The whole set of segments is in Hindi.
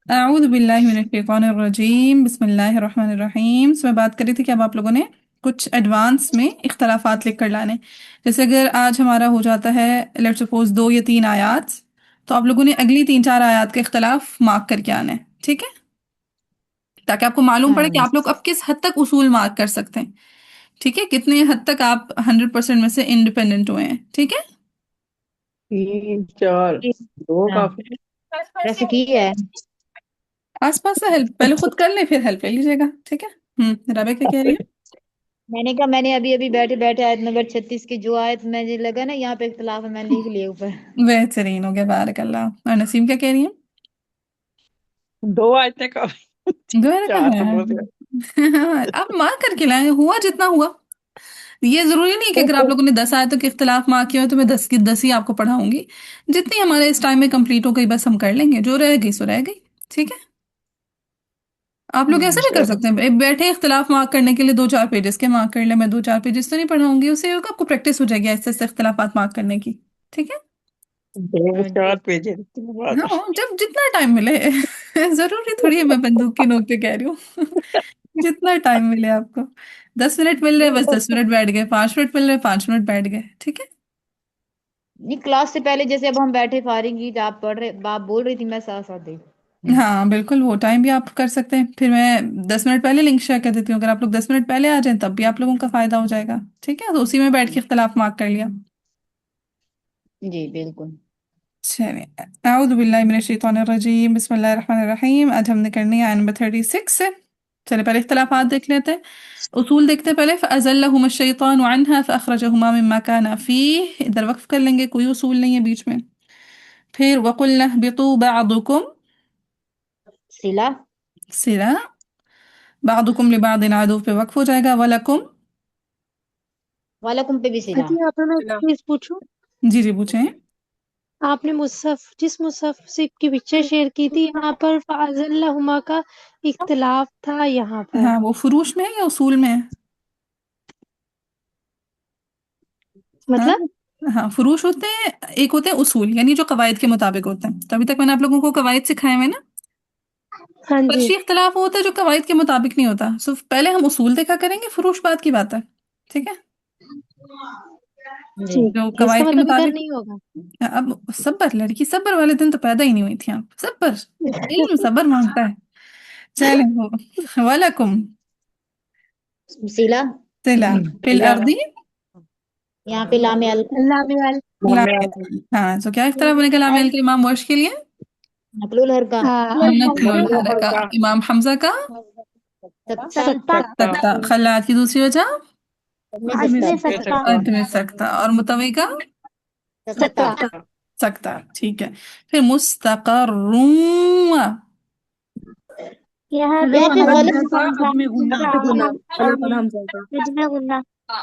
अऊज़ु बिल्लाहि मिनश शैतानिर रजीम बिस्मिल्लाहिर्रहमानिर्रहीम। मैं बात कर रही थी कि अब आप लोगों ने कुछ एडवांस में इख्तलाफात लिख कर लाने। जैसे अगर आज हमारा हो जाता है लेट्स सपोज 2 या 3 आयात, तो आप लोगों ने अगली 3 4 आयात के इख्तलाफ मार्क करके आना है, ठीक है? ताकि आपको मालूम पड़े कि हाँ। आप लोग अब किस हद तक उसूल मार्क कर सकते हैं। ठीक है, कितने हद तक आप 100% में से इंडिपेंडेंट हुए हैं, ठीक है? 3 4 दो हाँ, काफी है। वैसे की है। आसपास से हेल्प पहले खुद कर ले, फिर हेल्प ले लीजिएगा, ठीक है? राबे क्या कह रही है? मैंने कहा मैंने अभी अभी बैठे बैठे आयत नंबर 36 की जो आयत मुझे लगा ना यहाँ पे इख्तलाफ है, मैंने लिख लिया ऊपर। बेहतरीन हो गया, बारक अल्लाह। और नसीम क्या कह रही है? दो आयतें काफी। बारक चार तो बहुत है। अल्लाह। आप मार्क करके लाए, हुआ जितना हुआ। ये जरूरी नहीं कि अगर आप लोगों ने 10 आयतों के इख्तलाफ मार्क किया हो तो मैं 10 की 10 ही आपको पढ़ाऊंगी। जितनी हमारे इस टाइम में कंप्लीट हो गई बस हम कर लेंगे, जो रह गई सो रह गई। ठीक है, आप लोग ऐसे भी कर चलो। सकते हैं, बैठे इख्तलाफ मार्क करने के लिए 2 4 पेजेस के मार्क कर ले, मैं 2 4 पेजेस तो नहीं पढ़ाऊंगी, उससे होगा आपको प्रैक्टिस हो जाएगी ऐसे ऐसे इख्तलाफात मार्क करने की। ठीक है, दो जी। चार पेज है तुम्हारे हाँ पास। जब जितना टाइम मिले। जरूरी थोड़ी है मैं बंदूक की नोक पे कह रही हूँ। जितना टाइम मिले आपको। 10 मिनट मिल रहे बस 10 मिनट बैठ गए, 5 मिनट मिल रहे 5 मिनट बैठ गए, ठीक है? नहीं, क्लास से पहले जैसे अब हम बैठे फारिग ही आप पढ़ रहे, आप बोल रही थी, मैं साथ साथ दी। हाँ बिल्कुल, वो टाइम भी आप कर सकते हैं, फिर मैं 10 मिनट पहले लिंक शेयर कर देती हूँ, अगर आप लोग 10 मिनट पहले आ जाएं तब भी आप लोगों का फायदा हो जाएगा। ठीक है, तो उसी में बैठ के इख्तलाफ मार्क कर लिया। जी बिल्कुल। चलिए, अऊज़ु बिल्लाहि मिनश शैतानिर रजीम बिस्मिल्लाहिर रहमानिर रहीम। आज हमने करनी है आयत नंबर 36 से। चलिए पहले इख्तलाफात देख लेते हैं, उसूल देखते हैं पहले। फ़अज़ल्लहुम अश-शैतानु अन्हा फ़अख़रजहुमा मिम्मा काना फ़ीह, इधर वक्फ कर लेंगे, कोई उसूल नहीं है बीच में। फिर वक़ुल्ना ihबितू बअदुकुम सिला। सिला, बादुकुम लिबादिन आदू पे वक्फ हो जाएगा, वलकुम। वालेकुम पे भी सिला। जी, आप मैं एक चलो। चीज पूछूं। जी जी पूछें। आपने मुसहफ जिस मुसहफ से की पिक्चर शेयर की थी, यहाँ पर फाज़िल्लाहुमा का इख्तिलाफ था यहाँ पर। हाँ वो फुरूश में है या उसूल में है? हाँ मतलब। हाँ, फुरूश होते हैं, एक होते हैं उसूल, यानी जो कवायद के मुताबिक होते हैं। तभी तक मैंने आप लोगों को कवायद सिखाए हुए ना। हाँ जी। फर्शी इख्तलाफ वो होता है जो कवायद के मुताबिक नहीं होता, सो पहले हम उसूल देखा करेंगे, फुरूश बात की बात है। ठीक है, जी। ठीक जो है, इसका कवायद के मतलब इधर मुताबिक। नहीं होगा। अब सब्र, लड़की सब्र वाले दिन तो पैदा ही नहीं हुई थी आप, सब्र। इल्म सब्र मांगता है। चले वो, वलकुम सिला। तिला फिल या अर्दी यहाँ यहाँ पे लामे अल लामेवाल। लामेल। हाँ, तो क्या इख्तलाफ बनेगा लामेल के इमाम वर्ष के लिए? नकलुल हर का नक्लुल हरका, का इमाम हमजा का सकता सत्ता। सकता सकता, खल्लात की दूसरी वजह में आदमी सकता में सत्ता। सकता अदम सकता, और मुतवी का सकता। सत्ता। सकता सकता। ठीक है, फिर मुस्तकर्रुआ, यहाँ पे यहाँ पे गलत गलत था। आदमी गुन्ना था। गुना खलफन हमजा का इतना गुन्ना।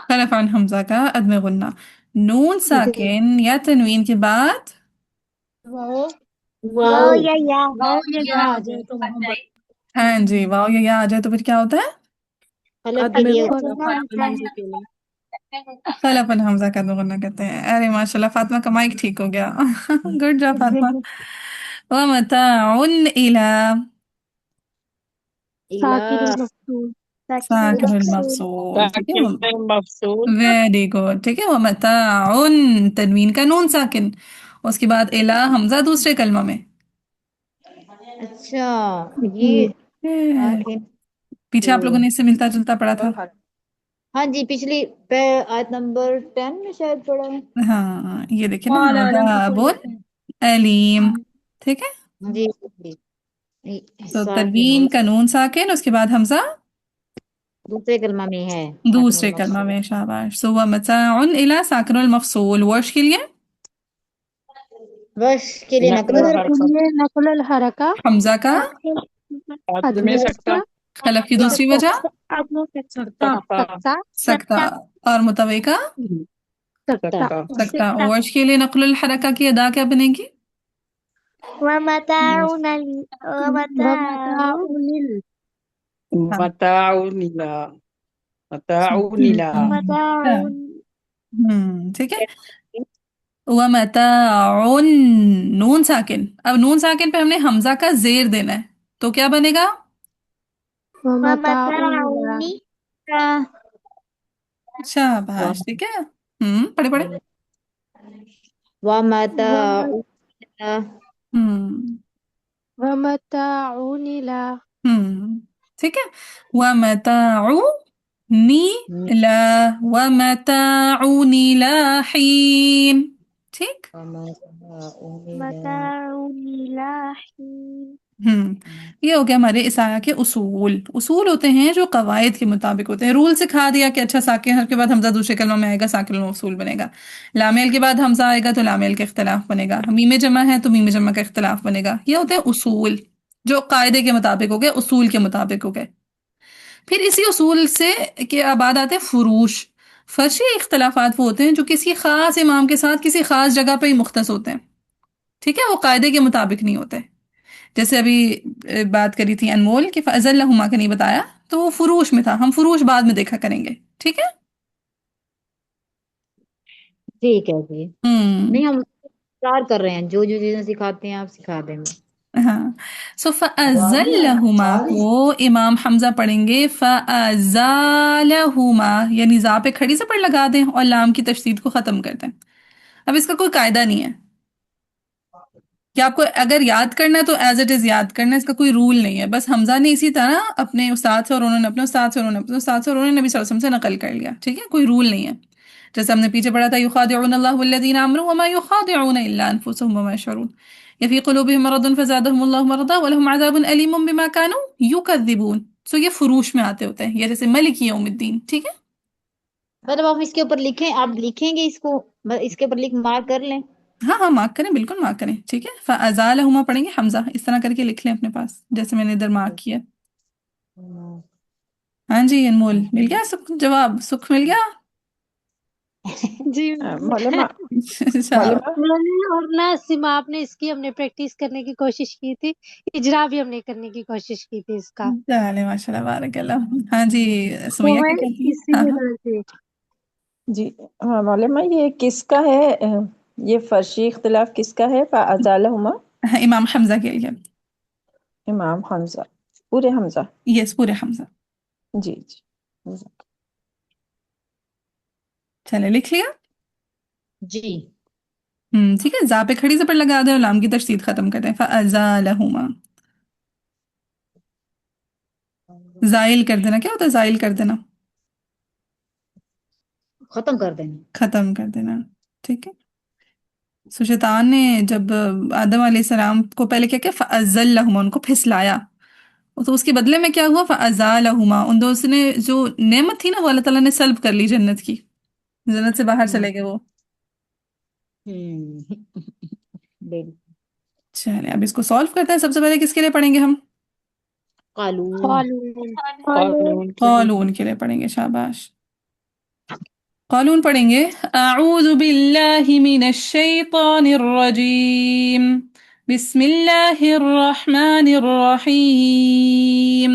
खलफान हमजा का अदम गुन्ना, नून साकिन या तनवीन के बाद वो वाओ या वाओ ये या या आ आ जाए। जाए तो मोहब्बत हाँ जी, वाओ या आ जाए तो फिर क्या होता है? हलफ के आदमी लिए गुन्ना गुन्ना खलफन होता है। हमजा के लिए खलफन हमजा का अदम गुन्ना कहते हैं। अरे माशाल्लाह, फातिमा का माइक ठीक हो गया। Good job Fatima. व मताउन इला इला साकिनुल मफसूल। साकिनुल साकिनुल मफसूल। मफसूल, ठीक है। ताकि मफसूल वेरी गुड, ठीक है। वो मताउन, तनवीन का नून साकिन, उसके बाद इला हमजा दूसरे कलमा में। अच्छा ये जी। ए, आखिर पीछे आप लोगों तो ने इससे मिलता जुलता पढ़ा था। हाँ जी, पिछली पे आयत नंबर 10 में शायद पढ़ा है। हाँ ये देखिए ना, कौन आदम तो कोई अजाबुन लेते हैं अलीम। ठीक है, जी जी। तो साकिन तनवीन का नून साकिन, उसके बाद हमजा दूसरे कलमा में है। दूसरे साकिनुल कलमा मफसूल। में, शाबाश। सो व मताउन इला साकिनुल मफसूल, वर्ष के लिए वश के लिए नकल नकल हर हर के का लिए नकुल हरका। हमजा का आदमी आदमी सकता सत्ता। खलफ की दूसरी वजह आदमी सकता सत्ता। सत्ता। सकता, सत्ता। और मुतवे का सत्ता। सकता सकता। सत्ता। वर्ष के लिए नक्लुल हरका की अदा क्या बनेगी? वमताउन वमताउनिल हाँ, मताउनिला मताउनिला वमताउन। ठीक है। व मताउन, नून साकिन, अब नून साकिन पे हमने हमजा का जेर देना है। तो क्या बनेगा? वमताउन शाबाश, ठीक है। पढ़े पढ़े। वमताउन हम्म वमताउन ला हम्म ठीक है। व मताउ नी ला, व मताउन लाहीन। ठीक। मताउन लाहीन। हम्म ये हो गया हमारे इस आया के उसूल। उसूल होते हैं जो कवायद के मुताबिक होते हैं। रूल सिखा दिया कि अच्छा साकिन हर के बाद हमजा दूसरे कलमा में आएगा, साकिन में उसूल बनेगा। लामेल के बाद हमजा आएगा तो लामेल का इख्तिलाफ बनेगा। मीमे जमा है तो मीमे जमा का इख्तिलाफ बनेगा। ये होते हैं उसूल जो कायदे के मुताबिक हो गए, उसूल के मुताबिक हो गए। फिर इसी उसूल से के बाद आते हैं फुरूश। फर्शी इख्तिलाफात वो होते हैं जो किसी खास इमाम के साथ किसी खास जगह पे ही मुख्तस होते हैं। ठीक है, वो कायदे के मुताबिक नहीं होते। जैसे अभी बात करी थी अनमोल कि फअज़लहुमा का नहीं बताया, तो वो फुरूश में था। हम फुरूश बाद में देखा करेंगे। ठीक है। ठीक है जी। हम्म नहीं, हम इंतजार कर रहे हैं, जो जो चीजें सिखाते हैं आप सिखा देंगे। हाँ। सो फअज़लहुमा को इमाम हमजा पढ़ेंगे फअज़ालहुमा, यानी जा पे खड़ी से पढ़ लगा दें और लाम की तशदीद को खत्म कर दें। अब इसका कोई कायदा नहीं है कि आपको अगर याद करना है तो एज इट इज याद करना है। इसका कोई रूल नहीं है। बस हमजा ने इसी तरह अपने उस्ताद से और उन्होंने अपने उस्ताद से, उन्होंने अपने उस्ताद से और उन्होंने नबी सल्लल्लाहु अलैहि वसल्लम से नकल कर लिया। ठीक है, कोई रूल नहीं है। जैसे हमने पीछे पढ़ा था युखादिऊन अल्लाह वल्लज़ीना आमनू वमा युखादिऊन इल्ला अनफुसहुम वमा यशऊरून यफी कुलूबिहिम मरदुन फज़ादहुमुल्लाहु मरदा वलहुम अज़ाबुन अलीमुम बिमा कानू युकज़्ज़िबून। सो ये फुरूश में आते होते हैं। ये जैसे मलिक यौमिद्दीन। ठीक है। मतलब आप इसके ऊपर लिखें, आप लिखेंगे इसको, बस इसके ऊपर लिख मार्क कर लें। हाँ हाँ, मार्क करें, बिल्कुल मार्क करें। ठीक है, फ़अज़ालहुमा पढ़ेंगे हमजा इस तरह करके लिख लें अपने पास, जैसे मैंने इधर मार्क किया। हाँ जी अनमोल, मिल गया सुख जवाब? सुख मिल गया। जी मौलमा शाबाश। मौलमा मैंने और ना सिमा आपने इसकी हमने प्रैक्टिस करने की कोशिश की थी, इजरा भी हमने करने की कोशिश की थी इसका। चले माशाल्लाह बारकल्लाह। हाँ जी, तो सुमैया मैं क्या कहती है? इसी हाँ हाँ। वजह से जी। हाँ मौलमा, ये किसका है? ये फर्शी इख्तिलाफ किसका है? फ़अज़ालहुमा हाँ, इमाम हमजा के लिए। इमाम हमजा, पूरे हमजा। यस, पूरे हमजा। जी जी। चले लिख लिया। जी। ठीक है, जा पे खड़ी से पर लगा दे और लाम की तशदीद खत्म कर दें। फअज़ालहुमा, जाइल कर देना। क्या होता है जाइल कर देना? खत्म कर देंगे। खत्म कर देना। ठीक है। सो शैतान ने जब आदम अलैहिस्सलाम को पहले क्या किया, फअज़्ज़लहुमा, उनको फिसलाया। तो उसके बदले में क्या हुआ, फअज़ालहुमा, उन दोस्त ने जो नेमत थी ना वो अल्लाह ताला ने सल्ब कर ली जन्नत की। जन्नत से बाहर हम्म। चले गए वो। बिल्कुल। चलिए अब इसको सॉल्व करते हैं। सबसे पहले किसके लिए पढ़ेंगे हम? कालून। कानून कानून के लिए। कॉलून के लिए पढ़ेंगे। शाबाश। कॉलून पढ़ेंगे। अऊज़ु बिल्लाहि मिनश शैतानिर रजीम, बिस्मिल्लाहिर रहमानिर रहीम।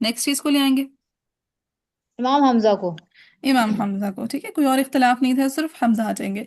नेक्स्ट चीज को ले आएंगे इमाम हमजा को। इमाम हमजा को। ठीक है, कोई और इख्तिलाफ नहीं था, सिर्फ हमजा आ जाएंगे।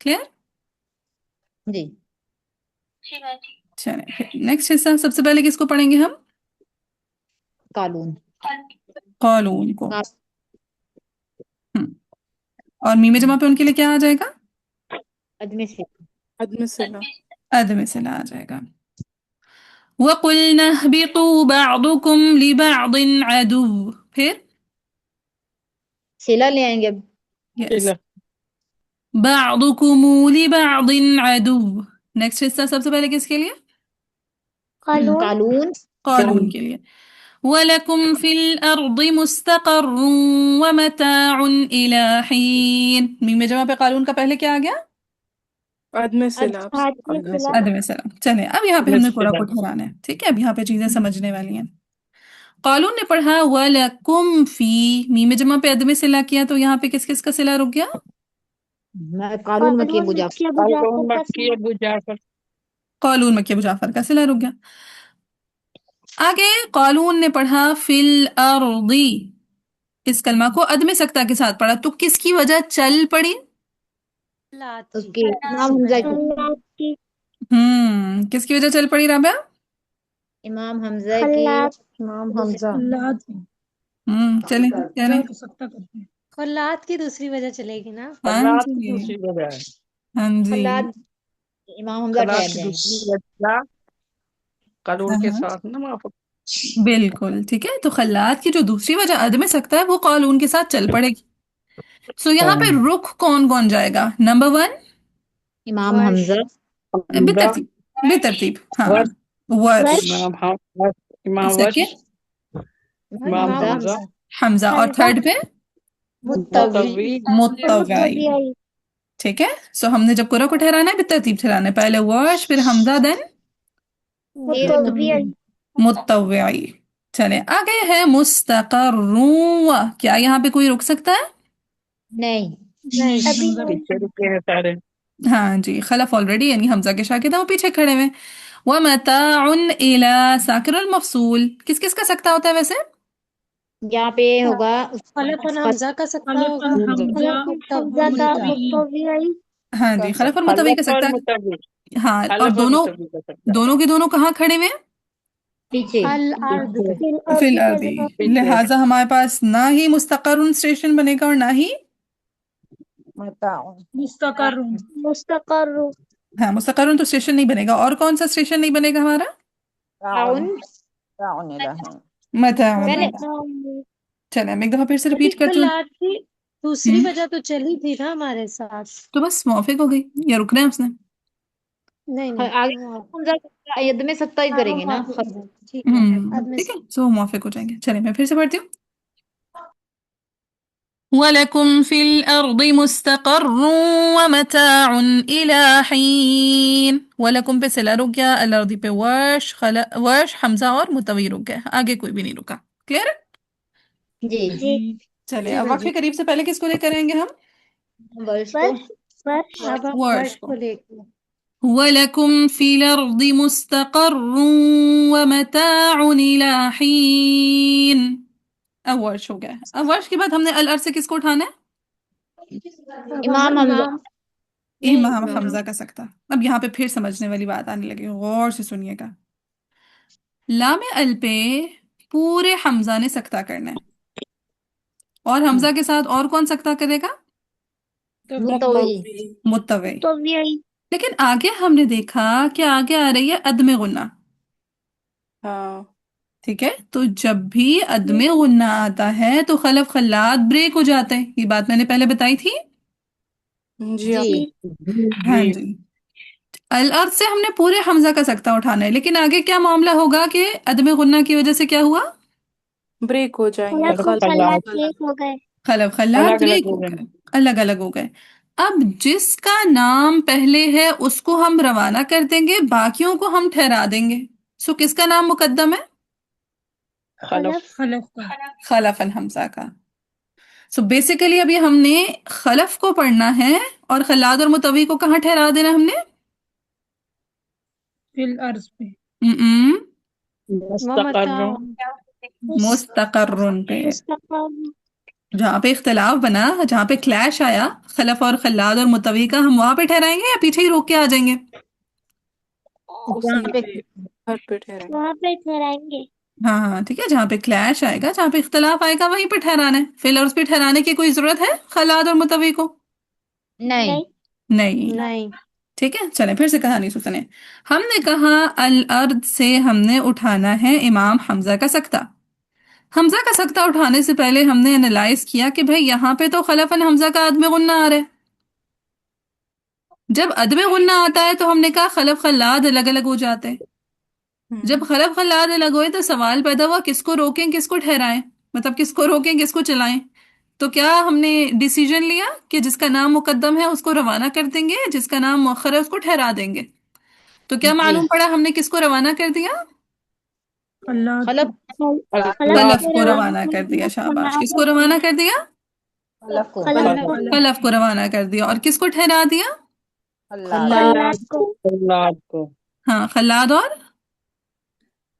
क्लियर? जी। चलिए नेक्स्ट हिस्सा। सबसे पहले किसको पढ़ेंगे हम? कालून। कॉलून को। का, हम्म, और मीमे जमा पे उनके लिए क्या आ जाएगा? अदमी से। अदम सला। अदम से आ जाएगा। वक़ुल्ना ihbiतू बअदुकुम लिबअदिन अदुव। फिर सिला ले आएंगे अब। यस, किला। बअदुकुम लिबअदिन अदुव। नेक्स्ट हिस्सा सबसे पहले किसके लिए? कानून कालून। कॉलून के लिए। वलकुम फिल अर्दि मुस्तक़र्रुन व मताउन इला हीन। मीम जमा पे कालून का पहले क्या आ गया? अदम अद, सला। आदमी अदम सिला अदम सलाम। चले अब यहाँ पे हमने पूरा सला। को ठहराना है। ठीक है, अब यहाँ पे चीजें समझने वाली हैं। कालून ने पढ़ा वलकुम फी, मीम जमा पे अदम सिला किया तो यहाँ पे किस किस का सिला रुक गया? मैं कालून में की कानून बुझा। मक्की अबू कानून जाफर का मक्की अबू जाफर। कालून मक्की अबू जाफर का सिला रुक गया। आगे कालून ने पढ़ा फिल अर्दी, इस कलमा को अदम सकता के साथ पढ़ा, तो किसकी वजह चल पड़ी? लात की। उसके इमाम हमजा की, खल्लात की। किसकी वजह चल पड़ी राबिया? इमाम हमजा की। खल्लात। इमाम हमजा। चले कह रहे हैं। खल्लात की दूसरी वजह चलेगी ना। हाँ खल्लात की जी, दूसरी वजह है। हाँ जी, खल्लात इमाम हमजा खल्लात ठहर की जाएंगे। दूसरी वजह कानून हाँ के हाँ साथ ना माफ। बिल्कुल ठीक है। तो खल्लात की जो दूसरी वजह अदम सकता है वो कालून के साथ चल पड़ेगी। सो यहाँ पे रुख कौन कौन जाएगा? नंबर वन, इमाम वर्ष। हमजा, हमजा, बेतरतीब, बेतरतीब, हाँ, वर्ष, वर्ष। वर्ष। इमाम वर्ष, सेकंड इमाम हमजा, हमजा, हमजा, और हमजा। थर्ड पे मुत्तवी, मुतवी, मुत्तवाई। मुत्तबियाई। ठीक है। सो हमने जब कुरा को ठहराना है बेतरतीब ठहराना है, पहले वर्ष फिर हमजा देन फिर मुत्तबियाई। मुत्तवाई। चले आगे है मुस्तकर्रु, क्या यहाँ पे कोई रुक सकता है? नहीं। नहीं। अभी नहीं। पीछे रुके हैं सारे। हाँ जी, खलफ ऑलरेडी यानी हमजा के शागिद हैं वो पीछे खड़े हुए। व मताउन इला साकिरुल मफसूल, किस किस का सकता होता है वैसे? यहाँ पे होगा खलफ और हमजा का सकता होगा। हमजा का मुत्तबियाई। हाँ जी, खलफ और मुतवी का खलफ और सकता मुतवी, है। हाँ, और खलफ और दोनों मुतवी का सकता है। दोनों के दोनों कहाँ खड़े हुए हैं? पीछे। अल अर्द पीछे, पे। फिल फिल अर्दी के अर्दी। जगह। पीछे। लिहाजा हमारे पास ना ही मुस्तकरुन स्टेशन बनेगा और ना ही मताउन। मुस्तकर्रु। हाँ, मुस्तकरुन तो स्टेशन नहीं बनेगा। और कौन सा स्टेशन नहीं बनेगा हमारा? ताउन, ताउन इलाही। मताउन। पहले चले मैं एक दफा फिर से अभी रिपीट करती हूँ। खल्लात की दूसरी हम्म वजह तो चली थी ना हमारे साथ। तो बस मौफिक हो गई या रुकना है उसने? नहीं आगे नहीं। हमजा यद में सकता ही करेंगे ना। ठीक है। अब मैं ठीक है, सो मौफिक हो जाएंगे। चलिए मैं फिर से पढ़ती हूँ। वलकुम फिल अर्दि मुस्तक़र्रुन व मताउन इला हीन। वलकुम पे सिला रुक गया, अल अर्दी पे वर्श हमजा और मुतवी रुक गया, आगे कोई भी नहीं रुका। क्लियर? जी। जी। चलिए जी अब वक्त जी। के करीब से पहले किसको लेकर आएंगे हम? वर्ष को वर्ष। वर्ष। अब हम वर्श वर्ष को। को लेके। वलकुम फिल अर्दि मुस्तक़र्रुन व मताउन इला हीन। अब वर्श हो गया। अब वर्श के बाद हमने अल अर्द से किसको उठाना है? अब इमाम हम हमजा, इमाम। इमाम इमाम। हमजा का सकता। अब यहाँ पे फिर समझने वाली बात आने लगी, गौर से सुनिएगा। लाम अल पे पूरे हमजा ने सकता करना है, और हमजा के साथ और कौन सकता करेगा? मुत्तवी, मुत्तवे। मुत्तबियाई। लेकिन आगे हमने देखा कि आगे आ रही है अदमे गुन्ना। हाँ ठीक है, तो जब भी अदमे गुन्ना आता है तो खलफ खल्लात ब्रेक हो जाते हैं, ये बात मैंने पहले बताई थी। जी जी। आप। जी। हाँ जी। जी। अल अर्थ से हमने पूरे हमजा का सकता उठाना है, लेकिन आगे क्या मामला होगा कि अदमे गुन्ना की वजह से क्या हुआ? ब्रेक हो जाएंगे खलफ और खल खल्लात खल्लात एक हो गए। खलफ खल्लात अलग अलग ब्रेक हो हो गए। गए, अलग अलग हो गए। अब जिसका नाम पहले है उसको हम रवाना कर देंगे, बाकियों को हम ठहरा देंगे। सो किसका नाम मुकद्दम है? खलफ। खलफ। खलफ अल हमजा का। सो बेसिकली अभी हमने खलफ को पढ़ना है, और खल्लाद और मुतवी को कहाँ ठहरा देना हमने? हम्म, मुस्तकर्रुन, मुस्तकर्रुन पे। मुस्तकर्रु। जहाँ पे इख्तलाफ बना, जहाँ पे क्लैश आया खलफ और खल्लाद और मुतवी का, हम वहां पे ठहराएंगे या पीछे ही रोक के आ जाएंगे? उसी यहाँ पे पे घर पे ठहरेंगे। वहां पे ठहराएंगे। हाँ हाँ ठीक है, जहाँ पे क्लैश आएगा, जहाँ पे इख्तलाफ आएगा वहीं पे ठहराना है। फिर और उस पे ठहराने की कोई जरूरत है खल्लाद और मुतवी को? नहीं। नहीं। नहीं। नहीं। ठीक है, चलें फिर से कहानी सुने। हमने कहा अल अर्द से हमने उठाना है इमाम हमजा का सकता। हमजा का सकता उठाने से पहले हमने एनालाइज किया कि भाई यहाँ पे तो खलफन हमजा का अदम गुन्ना आ रहा है। जब अदम गुन्ना आता है तो हमने कहा खलफ खल्लाद अलग अलग हो जाते हैं। जब खलफ खल्लाद अलग हुए तो सवाल पैदा हुआ किसको रोकें किसको ठहराएं, मतलब किसको रोकें किसको चलाएं। तो क्या हमने डिसीजन लिया कि जिसका नाम मुकद्दम है उसको रवाना कर देंगे, जिसका नाम मुअख्खर है उसको ठहरा देंगे। तो क्या जी। मालूम पड़ा हमने किसको रवाना कर दिया? खलफ, खलफ खलफ खल्लाद, को को रवाना रवाना कर कर दिया, दिया। शाबाश। खल्लात। किसको रवाना कर दिया? खलफ को। खलफ खलफ, को। खलफ को रवाना कर दिया। और किसको ठहरा दिया? खल्लाद। खल्लात। खल्लात को। खल्लाद को। हाँ, खल्लाद और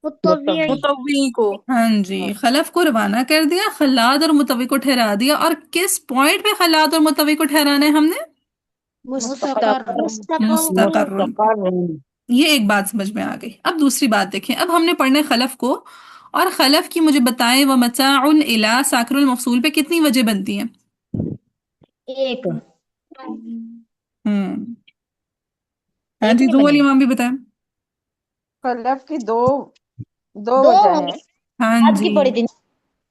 मुतव्वी मुतव्वी को। हाँ जी, खलफ को रवाना कर दिया, खल्लाद और मुतव्वी को ठहरा दिया। और किस पॉइंट पे खल्लाद और मुतव्वी को ठहराना है हमने? मुस्तकर मुस्तकर्रुन पे। मुस्तकर। ये एक बात समझ में आ गई। अब दूसरी बात देखें। अब हमने पढ़ना है खलफ को, और खलफ की मुझे बताएं व मताउन इला साकिरुल मफसूल पे कितनी वजह बनती है? एक हम्म। हाँ एक जी, नहीं दो वाली बनेगी। इमाम भी बताएं। खलफ की दो दो दो वजह हम है। हाँ आज जी, की पढ़ी थी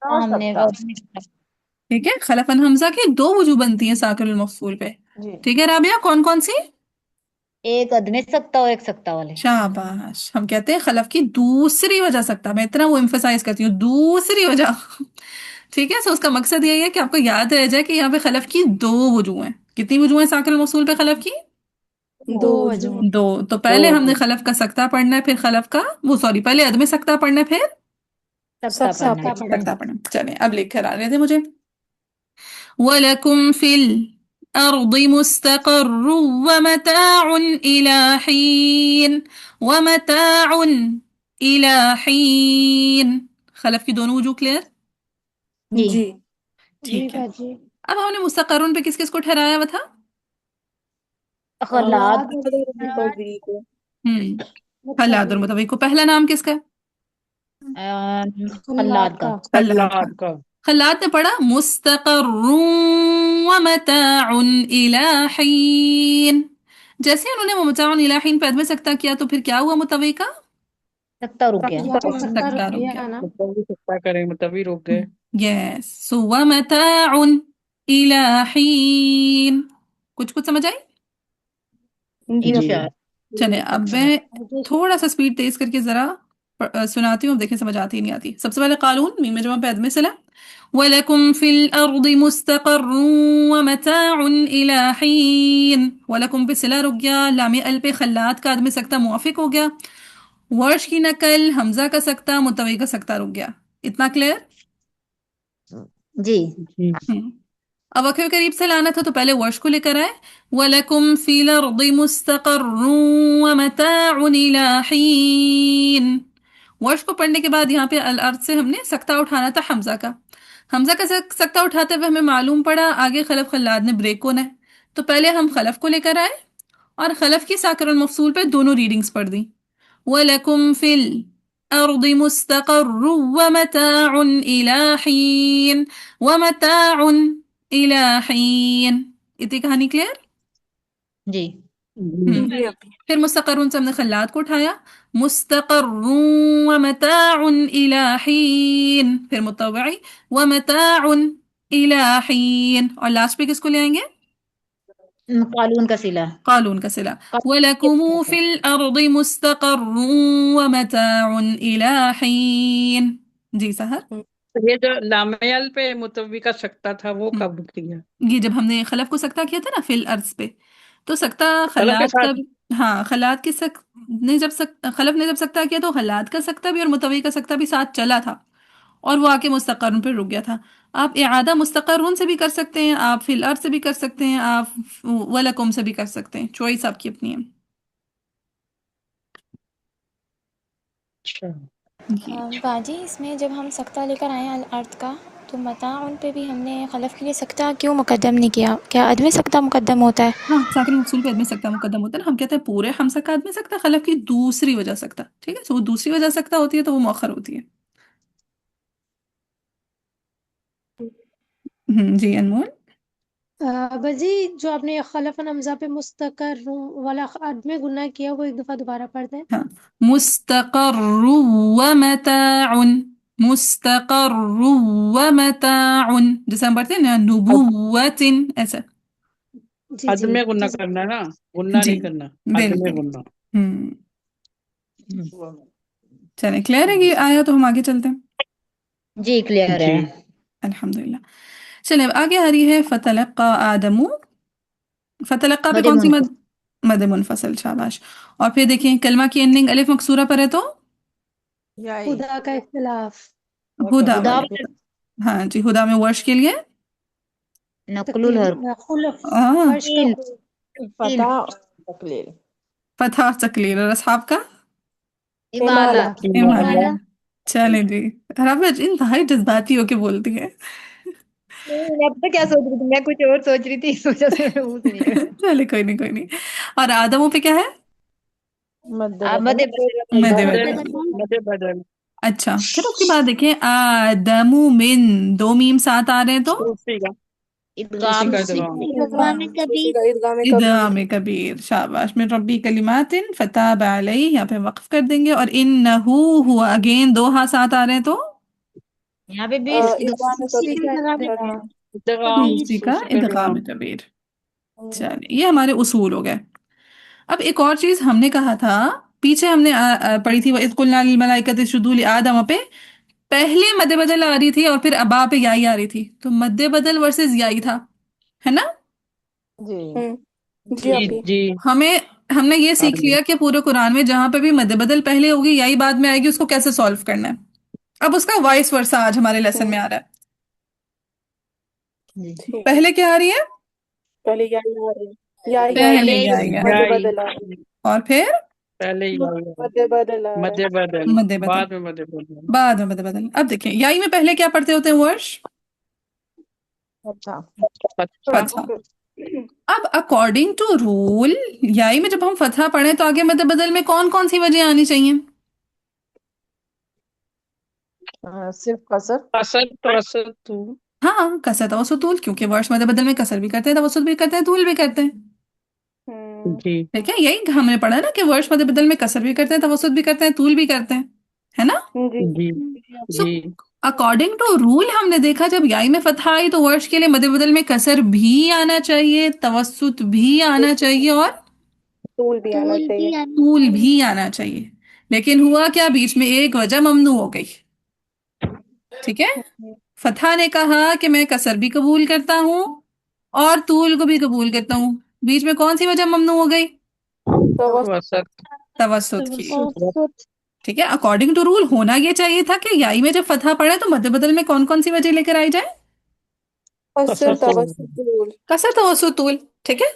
हो हमने सकता। ठीक है। खलफन हमजा की दो वजूह बनती है साकिरुल मफसूल पे। जी। ठीक है राबिया, कौन कौन सी? एक अदमे सकता और एक सकता वाले। शाबाश। हम कहते हैं खलफ की दूसरी वजह सकता। मैं इतना वो एम्फेसाइज करती हूँ, दूसरी वजह। ठीक है, सो उसका मकसद यही है कि आपको याद रह जाए कि यहाँ पे खलफ की दो वजूह हैं। कितनी वजूह हैं साकिरुल मफसूल पे खलफ की? दो दो वजह वजूह। दो। तो दो पहले हमने खलफ का सकता पढ़ना है, फिर खलफ का वो सॉरी पहले अदम सकता पढ़ना है, फिर सकता पढ़ना सकता है। पढ़ना। सकता पढ़ना है। चलें अब लिख कर आ रहे थे मुझे। वलकुम फिल अर्दि मुस्तक़र्रुन व मताउन इला हीन, व मताउन इला हीन। खलफ की दोनों वजूह क्लियर? जी जी। जी ठीक है। बाजी। अब हमने मुस्तक़र्रुन पे किस किस को ठहराया हुआ था? खलाद मुतव्वी को। खल्लाद और मुतवक्किल को। पहला नाम किसका है? खल्लाद का। का खल्लाद का। खल्लाद का। खल्लाद ने पढ़ा मुस्तक़र्रुन व मताउन इला हीन। जैसे ही उन्होंने वो मताउन इला हीन पे अदम सकता किया, तो फिर क्या हुआ मुतवक्किल का? सकता रुक गया। या तो सकता रुक सकता रुक गया। गया ना। मुतव्वी सकता करें मुतव्वी रुक गए। यस, सो व मताउन इला हीन। कुछ कुछ समझ आई? जी जी। अब। इंशाअल्लाह। चले अब अच्छा। मैं थोड़ा सा स्पीड तेज करके जरा सुनाती हूँ। अब देखें समझ आती है नहीं आती। सबसे पहले कानून मीम में जमा पे अदम सला। वलकुम फिल अर्दि मुस्तक़र्रुन व मताउन इला हीन। वलकुम पे सिला रुक गया, लाम अल पे खल्लात का अदम सकता मुआफिक हो गया। वर्श की नकल, हमजा का सकता, मुतवी का सकता रुक गया। इतना क्लियर? जी जी। अब वक़्फ़े करीब से लाना था, तो पहले वर्श को लेकर आए। वलकुम फिल अर्दि मुस्तक़र्रुन व मताउन इला हीन। वर्श को पढ़ने के बाद यहाँ पे अल अर्द से हमने सकता उठाना था हमजा का। हमजा का सकता उठाते हुए हमें मालूम पड़ा आगे खलफ खल्लाद ने ब्रेक होना है। तो पहले हम खलफ को लेकर आए और खलफ की साकिरुल मफसूल पे दोनों रीडिंग्स पढ़ दी। वलकुम फिल अर्दि मुस्तक़र्रुन व मताउन इला हीन, व मताउन इला हीन। इतनी कहानी क्लियर? जी जी। जी अब। फिर मुस्तक़र्रुन से हमने खल्लात को उठाया। मुस्तक़र्रुन व मताउन इला हीन। फिर मुतव्वई व मताउन इला हीन। और लास्ट पे किसको ले आएंगे? कालून का सिला। कालून का सिला। वलकुमु फिल अर्दि मुस्तक़र्रुन व मताउन इला हीन। जी सहर। तो ये जो लामेल पे मुतव्वी का सकता था वो हम्म, कब किया? ये जब हमने खलफ को सकता किया था ना फिल अर्ज पे, तो सकता कलम के खल्लात का साथ। भी। हाँ, खल्लात की ने जब खलफ ने जब सकता किया, तो खल्लात का सकता भी और मुतवी का सकता भी साथ चला था, और वो आके मुस्तक़र्रुन पे रुक गया था। आप इआदा मुस्तक़र्रुन से भी कर सकते हैं, आप फिल अर्ज से भी कर सकते हैं, आप वलकुम से भी कर सकते हैं। चॉइस आपकी अपनी है। अच्छा। जी। बाजी इसमें जब हम सकता लेकर आए अल अर्थ का, तो मताउन पे भी हमने खलफ के लिए सकता क्यों मुकद्दम नहीं किया? क्या अदम सकता मुकद्दम होता है? हाँ, साकिन मकसूल पे आदमी सकता मुकद्दम होता है ना। हम कहते हैं पूरे हमसा का आदमी सकता, खलफ की दूसरी वजह सकता। ठीक है, तो वो दूसरी वजह सकता होती है, तो वो मौखर होती है। जी अनमोल। बाजी जो आपने खलफन हमजा पे मुस्तकर वाला अदम गुना किया वो एक दफा दोबारा पढ़ दें। हाँ, मुस्तक़र्रु व मताउन। मुस्तक़र्रु व मताउन, जैसे हम पढ़ते हैं ना नुबुव्वतिन, ऐसा। जी हद जी में गुन्ना जी करना है ना, गुन्ना जी नहीं करना। हद में बिल्कुल। गुन्ना। हम्म। चले क्लियर है ये आया, तो हम आगे चलते हैं। जी क्लियर जी। है। अल्हम्दुलिल्लाह। चले अब आगे आ रही है फतलक्का आदमु। फतलक्का पे मदे कौन सी मुन मद? मद मुनफसल। शाबाश। और फिर देखिए कलमा की एंडिंग अलिफ मकसूरा पर है, तो याई। खुदा का इख्तिलाफ। हुदा खुदा वाले। हाँ जी, हुदा में वर्ष के लिए नकुलुल हर खुलफ आ, वर्ष का कील कील फतह और तकलील। फतह और तकलील। और असहाब का हिमालय। हिमालय। हिमालय। चले जी। और आप इंतहाई जज्बाती होके बोलती है। नहीं, मैं पता क्या सोच रही थी, मैं कुछ और सोच रही थी, इस वजह से मैं पूछ नहीं है। चले कोई नहीं कोई नहीं। और आदमों पे क्या है? मध्य आप बदल। मध्य प्रदेश। मध्य मध्य बदल। मध्य बदल अच्छा फिर उसके बाद देखिए आदमु मिन, दो मीम साथ आ रहे हैं तो सूफी का सूफी इदगाम। का जवाब इदगाम कबीर। ईदगाह में इदाम कबीर। कबीर। शाबाश। मिन रब्बी कलिमातिन फताब अलैहि, यहाँ पे वक्फ कर देंगे। और इन्नहु हुआ, अगेन दो हा साथ आ रहे हैं तो यहाँ पे भी ईदगाह में सूफी कबीर। का इदगाम इदगाम कबीर। सूफी का सूफी का इदगाम जवाब कबीर। चलिए ये हमारे उसूल हो गए। अब एक और चीज हमने कहा था, पीछे हमने पढ़ी थी, वइज़ कुल्ना लिल मलाइकति इसजुदू लि आदम पे पहले मद्दे बदल आ रही थी और फिर अबा पे याई आ रही थी, तो मद्दे बदल वर्सेस याई था, है ना? जी जी जी आपी। जी हमें हमने ये हाँ सीख जी लिया कि पूरे कुरान में जहां पे भी मद्दे बदल पहले होगी याई बाद में आएगी, उसको कैसे सॉल्व करना है। अब उसका वाइस वर्सा आज हमारे लेसन में आ रहा है। जी। ठीक है। पहले क्या आ रही है? पहले याई आ रही है, याई आ पहले रही यही है, याई आ रही मध्य है। याई बदल आ रही और फिर पहले है, याई मध्य बदल आ रहा मध्य बदल मद्दे बदल, बाद में मध्य बदल बाद में मद्दे बदल। अब देखिए याई में पहले क्या पढ़ते होते हैं वर्ष? अच्छा। अच्छा फतहा। अब अकॉर्डिंग टू रूल याई में जब हम फतहा पढ़े तो आगे मद्दे बदल में कौन कौन सी वजह आनी चाहिए? सिर्फ कसर। असद तो असद तू हाँ, कसर तवसुत तूल, क्योंकि वर्ष मध्य बदल में कसर भी करते हैं, तवसुत भी करते हैं, तूल भी करते हैं। जी ठीक है, यही हमने पढ़ा ना कि वर्ष मध्य बदल में कसर भी करते हैं, तवसुत भी करते हैं, तूल भी करते हैं, है ना? जी जी सो जी अकॉर्डिंग टू रूल हमने देखा जब याई में फतहा आई तो वर्ष के लिए मध्य बदल में कसर भी आना चाहिए, तवसुत भी आना चाहिए और टूल भी आना तूल चाहिए। भी आना तूल चाहिए। भी आना चाहिए। लेकिन हुआ क्या, बीच में एक वजह ममनू हो गई। ठीक है, फतहा ने कहा कि मैं कसर भी कबूल करता हूँ और तूल को भी कबूल करता हूँ, बीच में कौन सी वजह ममनू हो गई? तो तो असद तवसुत की। तवसुत। ठीक है, अकॉर्डिंग टू रूल होना ये चाहिए था कि याई में जब फतहा पड़े तो मध्य बदल में कौन कौन सी वजह लेकर आई जाए? कसर असद तो तवस्सुत तूल। कसर तवसुत तूल। ठीक है,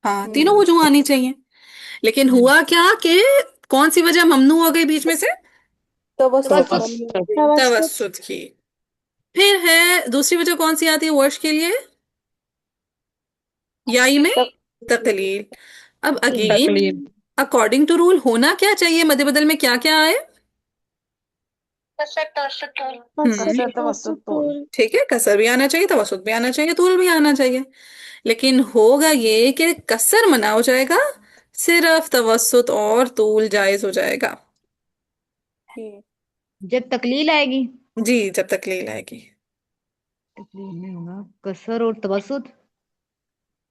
हाँ तीनों हम्म। वजूह आनी चाहिए। लेकिन हुआ क्या कि कौन सी वजह ममनू हो गई बीच में से? तो तवस्सुत तवसुत। मम्मी हो असद गई। तवसुत। तवसुत की। फिर है दूसरी वजह कौन सी आती है वर्ष के लिए याई में? तक तकलील। अब अगेन तकलीफ अकॉर्डिंग टू रूल होना क्या चाहिए, मध्य बदल में क्या क्या आए? कसर तवसुत तूल। हम्म, कसर कसर तवसुत तवसुत तूल। तूल। ठीक है, कसर भी आना चाहिए, तवसुत भी आना चाहिए, तूल भी आना चाहिए। लेकिन होगा ये कि कसर मना हो जाएगा, सिर्फ तवसुत और तूल जायज हो जाएगा। ठीक। जब तकलील आएगी। जी, जब तक लील आएगी। तकलील में होगा कसर और तवसुत।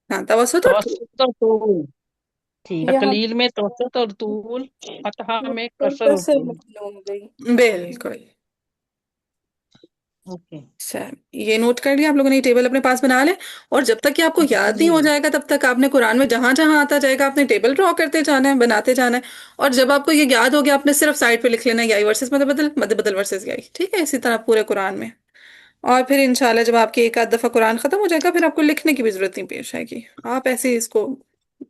हाँ, तवसुत और तूल। तवसुत और तूल ठीक। यहाँ तकलील में तवसुत और तूल फतहा में तो कसर और कसर तूल मालूम हो गई। बिल्कुल। ओके। सर ये नोट कर लिया आप लोगों ने, ये टेबल अपने पास बना ले। और जब तक कि आपको याद नहीं जी। हो जाएगा तब तक आपने कुरान में जहां जहां आता जाएगा आपने टेबल ड्रॉ करते जाना है, बनाते जाना है। और जब आपको ये याद हो गया आपने सिर्फ साइड पे लिख लेना है याई वर्सेस मध्य बदल वर्सेस याई। ठीक है, इसी तरह पूरे कुरान में। और फिर इंशाल्लाह जब आपकी एक आध दफा कुरान खत्म हो जाएगा फिर आपको लिखने की भी जरूरत नहीं पेश आएगी, आप ऐसे ही इसको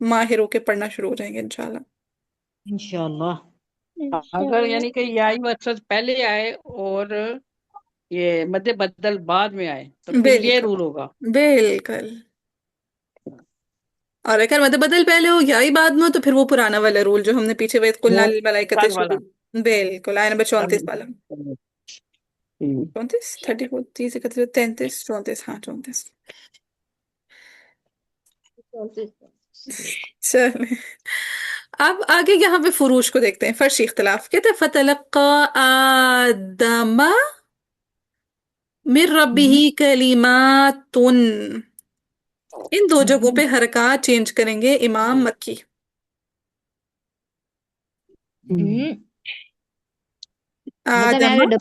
माहिर होके पढ़ना शुरू हो जाएंगे इंशाल्लाह। इंशाल्लाह। अगर इंशाअल्लाह। यानी कि याई वर्सेस पहले आए और ये मध्य बदल बाद में आए तो फिर ये बिल्कुल रूल होगा बिल्कुल। और अगर मध्य बदल पहले हो याई बाद में हो तो फिर वो पुराना वाला रूल जो हमने पीछे वेद कुलना वो लिल मलाइकते कल वाला शुरू। बिल्कुल, आया नंबर 34 वाला। हम्म, 34 34 30 31 33 34, हाँ 34। चले अब आगे यहाँ पे फुरूश को देखते हैं, फर्शी इख्तिलाफ। कहते हैं फतलक्का आदमा मिर हम्म। रब्बिही कलिमातुन। इन दो जगहों पे हरकत चेंज करेंगे इमाम मक्की। हम्म। मतलब यहाँ आदमा। पे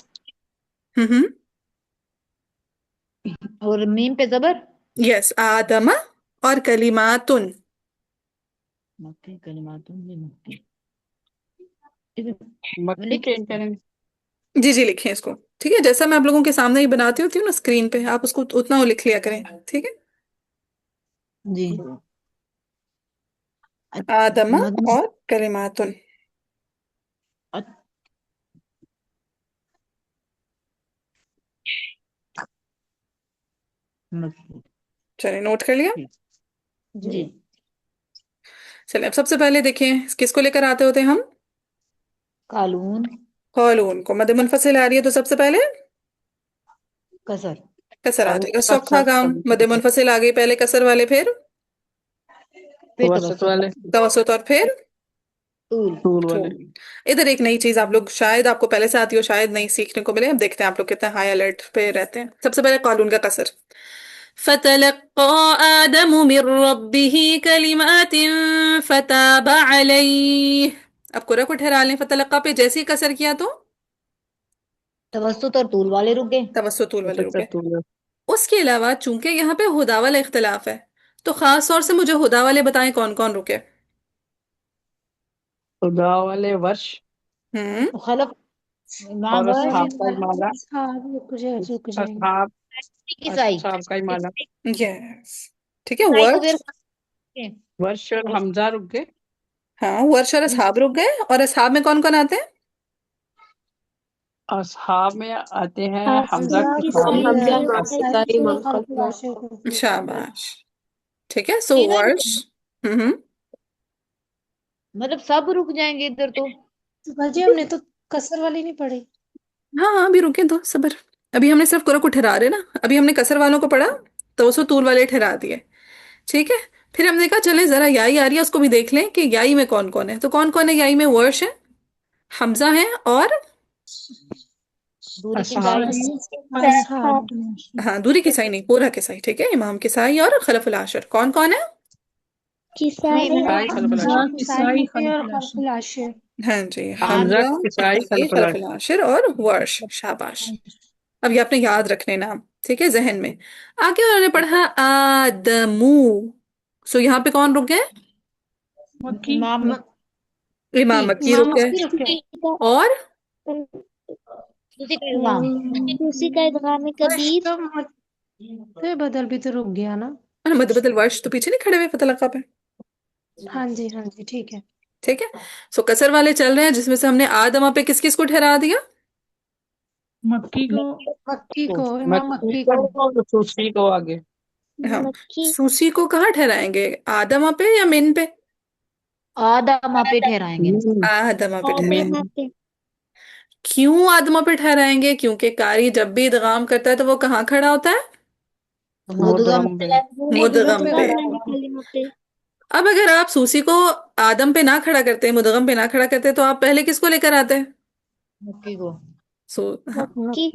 हम्म, और मीम पे जबर। यस, आदमा और कलिमातुन। मक्की कलिमातुन में मक्की। मक्की लिख। चेंज करेंगे जी जी, लिखें इसको। ठीक है, जैसा मैं आप लोगों के सामने ही बनाती होती हूँ ना स्क्रीन पे, आप उसको उतना वो लिख लिया करें। ठीक है, जी। आदमा मतलब और कलिमातुन। मक्की। चलिए नोट कर लिया। जी। चलिए अब सबसे पहले देखें किसको लेकर आते होते हैं हम। कालून। कॉलून को मद मुनफसिल आ रही है तो सबसे पहले कसर। कसर आ पहले जाएगा। सौखा कसर, काम कभी मद कसर। मुनफसिल आ गई पहले कसर वाले, फिर फिर तवसत वाले, तवसत और फिर तूल। तूल वाले। टूल। इधर एक नई चीज आप लोग शायद आपको पहले से आती हो शायद नहीं सीखने को मिले। अब देखते हैं आप लोग कितना हाई अलर्ट पे रहते हैं। सबसे पहले कालून का कसर। फतलक्का आदम मिर रब्बिही कलिमातिन फताब अलैहि। अब कुरा को ठहरा लें फतलक्का पे, जैसे ही कसर किया तो तवस्सुत और तूल वाले रुक गए। तवस्सुत तूल वाले रुके। तूल। उसके अलावा चूंकि यहाँ पे हुदा वाला इख्तिलाफ है तो खास तौर से मुझे हुदा वाले बताएं कौन कौन रुके। खुदा वाले वर्ष हम्म। खलफ। इमाम और वर्ष। असहाब का ही माला। हाँ रुक जाएंगे। असहाब, किसाई। असहाब का ही माला। यस ठीक है। किसाई को वर्ष। फिर वर्ष और हमजा रुक गए। हाँ वर्ष और असहाब रुक गए। और असहाब में कौन कौन आते हैं। असहाब में आते हैं हमजा, हमजा किसाई, किसाई और खल्फ वाशिर को। शाबाश। ठीक है। सो ठीक है। वर्ष। हम्म। मतलब सब रुक जाएंगे इधर तो। बाजी हमने तो कसर वाली नहीं पढ़ी। हाँ हाँ अभी रुके तो सबर। अभी हमने सिर्फ कुरा को ठहरा रहे ना। अभी हमने कसर वालों को पढ़ा तो उसको तूल वाले ठहरा दिए। ठीक है। फिर हमने कहा चले जरा याई आ रही है उसको भी देख लें कि याई में कौन कौन है। तो कौन कौन है याई में। वर्ष है, हमजा है और दूरी असहाब किसाई। असहाब। हाँ दूरी किसाई नहीं पूरा किसाई। ठीक है। इमाम किसाई और खलफुल आशिर। कौन कौन है। नहीं किसाई, खलफल हमजा आशिर। किसाई और खल्फ वाशिर। हाँ जी हमजा, हमजा किसाई, किसाई खलफल खलफुल आशिर। आशिर और वर्ष। शाबाश। अब ये आपने याद रखने नाम। ठीक है जहन में। आगे उन्होंने पढ़ा आदमू। सो यहाँ पे कौन रुक गए। इमाम इमाम मक्की। मक्की रुक गए। और उसी का इमाम। उसी का इदगाम वर्ष कबीर। तो फिर बदल भी तो रुक गया ना। मद बदल वर्ष तो पीछे नहीं खड़े हुए फतलका पे। हाँ जी ठीक है। ठीक है। सो कसर वाले चल रहे हैं जिसमें से हमने आदमा पे किस किस को ठहरा दिया। मक्की को इमाम मक्की मक्की को को। और सूसी को आगे। हाँ मक्की। सूसी को कहाँ ठहराएंगे। आदमा पे या मिन पे। आदम पे ठहराएंगे ना। आदमा पे मीन। ठहराएंगे। आदमा पे। क्यों आदमा पे ठहराएंगे क्योंकि कारी जब भी इदगाम करता है तो वो कहाँ खड़ा होता है। मुदगम। मुदगम पे। मुदगम पे। वाली कलिमा पे। अब अगर आप सूसी को आदम पे ना खड़ा करते मुदगम पे ना खड़ा करते तो आप पहले किसको लेकर आते। मक्की को। सो हाँ। मक्की।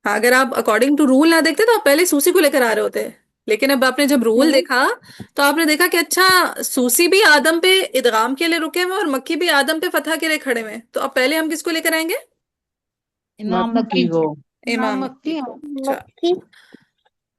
हाँ अगर आप अकॉर्डिंग टू रूल ना देखते तो आप पहले सूसी को लेकर आ रहे होते। लेकिन अब आपने जब रूल देखा तो आपने देखा कि अच्छा सूसी भी आदम पे इदगाम के लिए रुके हुए हैं और मक्की भी आदम पे फतह के लिए खड़े हुए हैं। तो अब पहले हम किसको लेकर आएंगे। इमाम मक्की मक्की। को। इमाम इमाम मक्की मक्की। को। अच्छा। मक्की।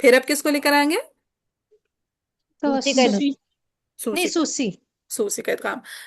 फिर अब किसको लेकर आएंगे। उसी का तवस्सुत। नहीं सूसी को। सूसी। सूसी का काम।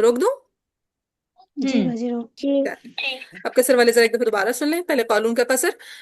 रोक दूं। जी बाजी रो। जी। अब कसर वाले जरा एक दफा दोबारा सुन लें। पहले कालून का कसर।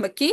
मक्की।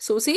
सूसी।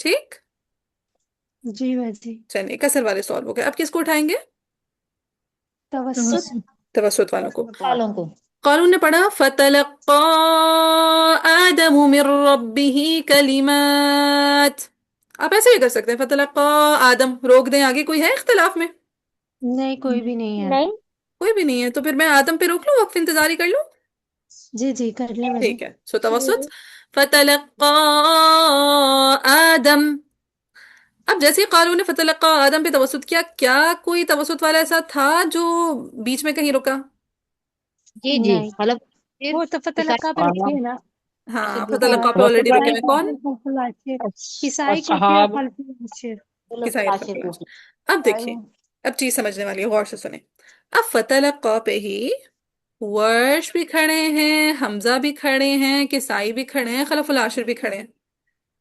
ठीक। जी बाजी। चलिए कसर वाले सॉल्व हो गए। अब किसको उठाएंगे। तवस्सुत। तवसुत वालों को। वालों को। कालून ने पढ़ा फतलक्का आदम मिर रब्बिही कलिमात। आप ऐसे भी कर सकते हैं फतलक्का आदम। रोक दें आगे कोई है इख्तिलाफ में। नहीं कोई भी नहीं है। नहीं। कोई भी नहीं है तो फिर मैं आदम पे रोक लूं वक्फ इंतजारी कर लूं। जी कर ले बाजी। ठीक है। सो तवसुत फतलक्का आदम। अब जैसे ही कालून ने फतलक्का आदम पे तवसुत किया क्या कोई तवसुत वाला ऐसा था जो बीच में कहीं रुका। जी नहीं खलफ। वो तो किसाई। फतलका पे रुकी है ना। हाँ दूसरी फतलक्का पे ऑलरेडी रुके किसाई में को कौन। फिर खल्फुल आशिर। किसाई को फिर असहाब। खल्फुल आशिर। किसाई आशिर खल्फुल को। आशिर। अब देखिए अब चीज समझने वाली है गौर से सुने। अब फतलक्का पे ही वर्ष भी खड़े हैं, हमजा भी खड़े हैं, किसाई भी खड़े हैं, खलफुल आशिर भी खड़े हैं।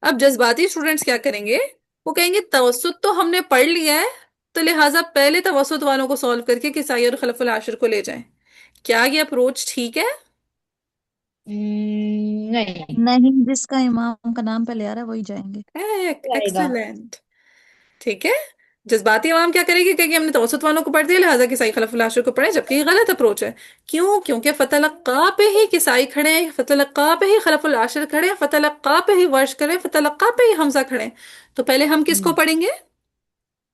अब जज्बाती स्टूडेंट्स क्या करेंगे वो कहेंगे तवसुत तो हमने पढ़ लिया है, तो लिहाजा पहले तवसुत वालों को सॉल्व करके किसाई और खलफुल आशिर को ले जाएं। क्या ये अप्रोच ठीक है? नहीं नहीं, जिसका इमाम का नाम पहले आ रहा है वही जाएंगे। आएगा। एक्सेलेंट। ठीक है। जज्बाती इमाम क्या करेगी, क्योंकि हमने तवसुत वालों को पढ़ दिया, लिहाजा किसाई खलफुल आशिर को पढ़े, जबकि ये गलत अप्रोच है। क्यों? क्योंकि फतलक्का पे ही किसाई खड़े हैं, फतलक्का पे ही खलफुल आशिर खड़े हैं, फतलक्का पे ही वर्श खड़े हैं, फतलक्का पे ही हमजा खड़े हैं। तो पहले हम किसको पढ़ेंगे?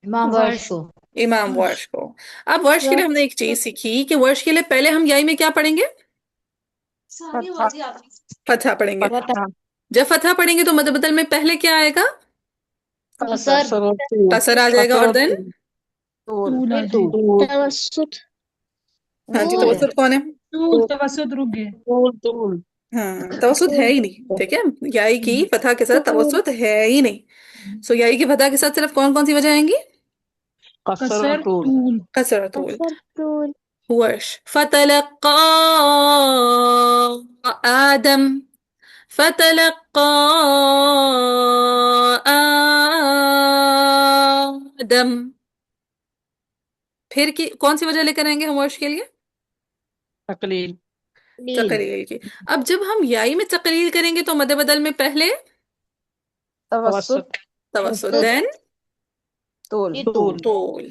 इमाम वर्ष को। इमाम वर्श को। अब वर्श के लिए हमने एक चीज सीखी कि वर्श के लिए पहले हम याई में क्या पढ़ेंगे? फतहा पढ़ेंगे। फतह। जब फतहा पढ़ेंगे तो मद बदल में पहले क्या आएगा? कसर। कसर आ जाएगा, और देन फिर तूल। तवसुत हाँ जी, तूल। तवसुत कौन है? तवसुत रुक गए। तूल हाँ, तवसुत है ही नहीं। ठीक है, याई की फतहा के साथ तवसुत है ही नहीं। सो याई की फतहा के साथ सिर्फ कौन कौन सी वजह आएंगी? कसर और तूल कसर, तूल। कसर तूल वर्श फतलक्का आदम, फतलक्का आदम। फिर की कौन सी वजह लेकर आएंगे हम वर्श के लिए? तकलील लील। तकलील की। अब जब हम याई में तकलील करेंगे तो मद बदल में पहले तवसुत तवसुत, तवसुत। देन तूल। फिर तूल तूल।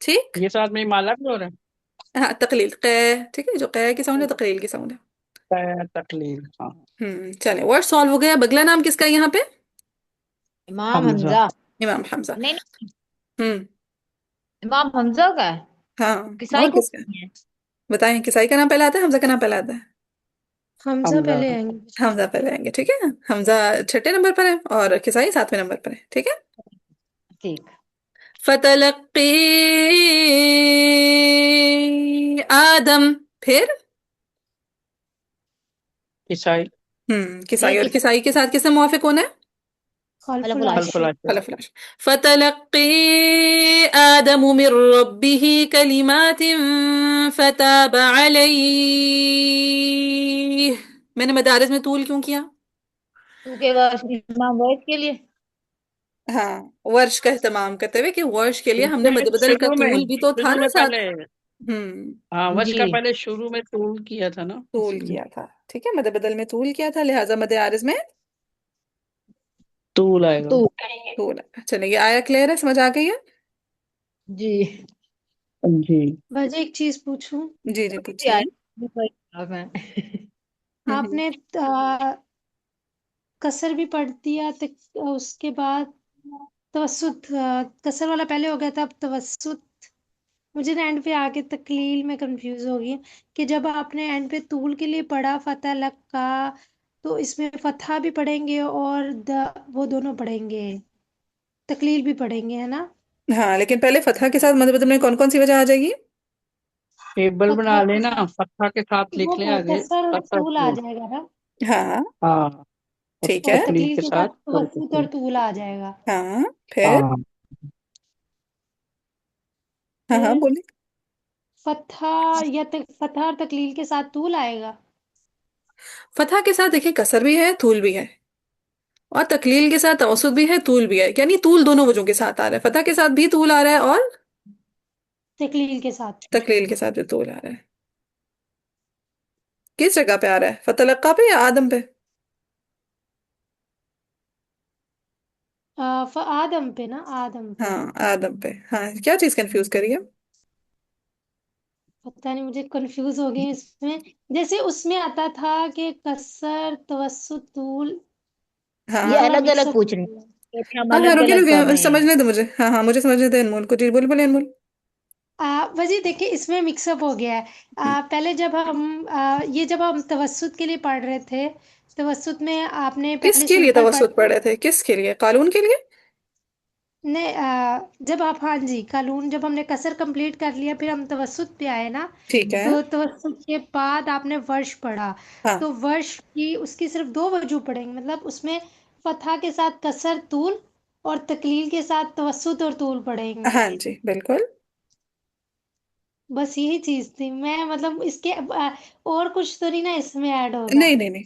ठीक। ये साथ में माला भी हो रहा हाँ, तकलील कै। ठीक है, जो कै की साउंड है तकलील की साउंड है। है तकलील। हाँ चले, वर्ड सॉल्व हो गया। अब अगला नाम किसका है यहाँ पे? इमाम हमजा। हमजा। इमाम हमजा। नहीं नहीं, हम्म इमाम हमजा का है। हाँ, किसाई और को किसका है? नहीं है। बताएं, किसाई का नाम पहले आता है, हमजा का नाम पहले आता है? हमजा हमजा पहले आएंगे। हमजा पहले आएंगे। ठीक है, हमजा छठे नंबर पर है और किसाई सातवें नंबर पर है। ठीक है। ठीक। फतलक्की आदम, फिर ईसाई किसाई, फिर और किसाई के साथ किससे मुवाफिक होना है? खलफुल खलफुल आशिर। आशिर। खलफुल खलफुल। फतलक्की आदम मिर रब्बिही कलिमातिन फताब अलैहि। मैंने मदारिस में तूल क्यों किया? तू के बाद इमाम वर्ष के लिए। हाँ, वर्ष का एहतमाम करते हुए कि वर्ष के लिए हमने मद बदल का शुरू में तूल भी तो था शुरू ना में साथ। पहले हम्म हाँ वश जी। का पहले शुरू में तूल किया था ना तूल इसलिए किया था। ठीक है, मद बदल में तूल किया था, लिहाजा मद आरिज में तूल आएगा। तू। तूल है। चलिए, ये आया क्लियर है, समझ आ गई है? जी। जी बस एक चीज पूछूं। जी जी, यार पूछिए। मैं आपने कसर भी पढ़ दिया उसके बाद तवसुत, कसर वाला पहले हो गया था, अब तवसुत। मुझे ना एंड पे आके तकलील में कंफ्यूज हो गई कि जब आपने एंड पे तूल के लिए पढ़ा फतह लक्का, तो इसमें फतहा भी पढ़ेंगे और वो दोनों पढ़ेंगे, तकलील भी पढ़ेंगे, है ना? हाँ, लेकिन पहले फतह के साथ मद बदल में कौन कौन सी वजह आ जाएगी? टेबल फतहा बना के लेना, साथ फत्था के साथ लिख ले वो आगे कसर और कसर तूल आ तूल। जाएगा ना, हाँ, हाँ और ठीक और है। तकलील तकलील के के साथ साथ और तवसुत और तकलील। तूल आ जाएगा। हाँ, फिर। हाँ हाँ हाँ, फिर बोलिए। फतहा या फतहा और तकलील के साथ तूल आएगा। फतह के साथ देखिए कसर भी है, तूल भी है, और तकलील के साथ तवसुत भी है, तूल भी है। यानी तूल दोनों वजहों के साथ आ रहा है, फतह के साथ भी तूल आ रहा है और तकलील के साथ भी। तकलील के साथ भी तूल आ रहा है। किस जगह पे आ रहा है, फतलक्का पे या आदम पे? आदम पे ना, आदम पे। हाँ, आदम पे। हाँ, क्या चीज कंफ्यूज करी है? पता नहीं, मुझे कंफ्यूज हो गई इसमें। जैसे उसमें आता था कि कसर तवस्सुत तूल, ये हाँ अलग मिक्स अलग अप पूछ रही हो हैं, गया। क्योंकि हम हाँ हाँ, अलग रुकिए अलग कर रुकिए, रहे हैं। समझने दो मुझे। हाँ हाँ, मुझे समझने दो अनमोल को। जी बोल बोले अनमोल। वजी देखिए, इसमें मिक्सअप हो गया है। पहले जब हम तवस्सुत के लिए पढ़ रहे थे, तवस्सुत में आपने पहले किसके लिए सिंपल तवसुत पढ़ा। पढ़ रहे थे? किसके लिए? कानून के लिए? ने जब आप, हाँ जी, कानून, जब हमने कसर कंप्लीट कर लिया फिर हम तवस्सुत पे आए ना, ठीक है। तो तवस्सुत के बाद आपने वर्ष पढ़ा। हाँ, तो वर्ष की उसकी सिर्फ दो वजह पढ़ेंगे, मतलब उसमें फतहा के साथ कसर तूल और तकलील के साथ तवस्सुत और तूल पढ़ेंगे। हाँ जी बिल्कुल। बस यही चीज थी, मैं मतलब इसके और कुछ तो नहीं ना इसमें ऐड होगा? नहीं नहीं नहीं।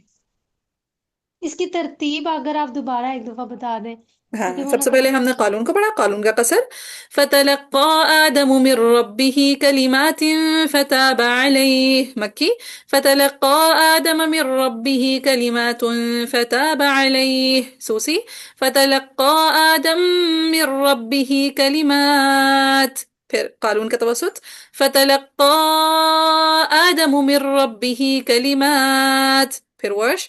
इसकी तरतीब अगर आप दोबारा एक दफा बता दें, क्योंकि हाँ, मुझे सबसे पहले पता हमने नहीं। कानून को पढ़ा, कानून का कसर। फतलक्का आदमु मिर रब्बिही कलिमातिन फताबा अलैह, मक्की। फतलक्का आदम मिर रब्बिही कलिमातुन फताबा अलैह, सूसी। फतलक्का आदम मिर रब्बिही कलिमात, फिर कानून का तवसुत। फतलक्का आदम मिर रब्बिही कलिमात, फिर वर्श।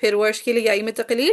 फिर वर्ष के लिए याई में तकलील।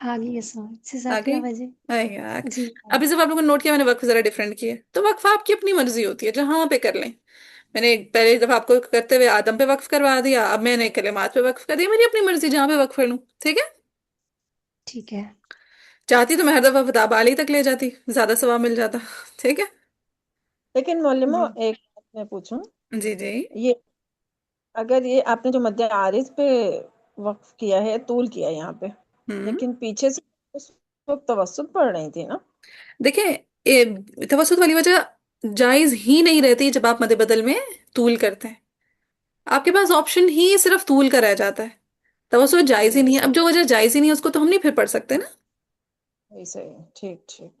आ गई है समझ, आगे। 6-7 बजे। अरे यार, जी। अभी जब आप लोगों ने नोट किया, मैंने वक्फ जरा डिफरेंट किए, तो वक्फ आपकी अपनी मर्जी होती है, जहां पे कर लें। मैंने पहले जब आपको करते हुए आदम पे वक्फ करवा दिया, अब मैंने कलिमात पे वक्फ कर दिया, मेरी अपनी मर्जी जहां पे वक्फ कर लूं, ठीक है। ठीक है। चाहती तो मैं हर दफा फताब आली तक ले जाती, ज्यादा सवाब मिल जाता, ठीक है। लेकिन मौलमा जी। एक बात मैं पूछूं, जी जी। ये अगर ये आपने जो मध्य आरिज पे वक्फ किया है, तूल किया है यहाँ पे, हम्म। लेकिन पीछे से उस वक्त तवस्सुत पढ़ रही थी ना? देखिए, तवसुत वाली वजह जायज ही नहीं रहती जब आप मद बदल में तूल करते हैं। आपके पास ऑप्शन ही सिर्फ तूल का रह जाता है, तवसुत जायज ही नहीं है। अब जो वजह जायज ही नहीं है उसको तो हम नहीं फिर पढ़ सकते ना। सही सही, ठीक ठीक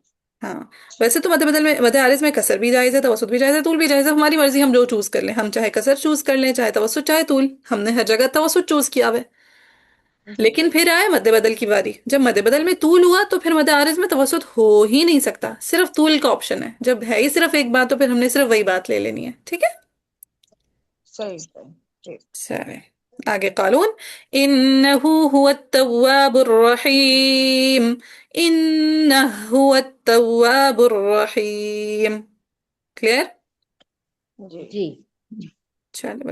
हाँ। ठीक। वैसे तो मद बदल में, मद आरिज में कसर भी जायज है, तवसुत भी जायज है, तूल भी जायज है, हमारी मर्जी, हम जो चूज कर लें। हम चाहे कसर चूज कर लें, चाहे तवसुत, चाहे तूल। हमने हर जगह तवसुत चूज किया हुआ है। जी लेकिन फिर आए मद बदल की बारी, जब मद बदल में तूल हुआ तो फिर मद आरिज में तवसुत हो ही नहीं सकता, सिर्फ तूल का ऑप्शन है। जब है ही सिर्फ एक बात, तो फिर हमने सिर्फ वही बात ले लेनी है, ठीक है। सही सही, ठीक। चले आगे, कानून। इन्नहु हुवा तव्वाबुर रहीम, इन्नहु हुवा तव्वाबुर रहीम। क्लियर। जी। जी। चलो बस।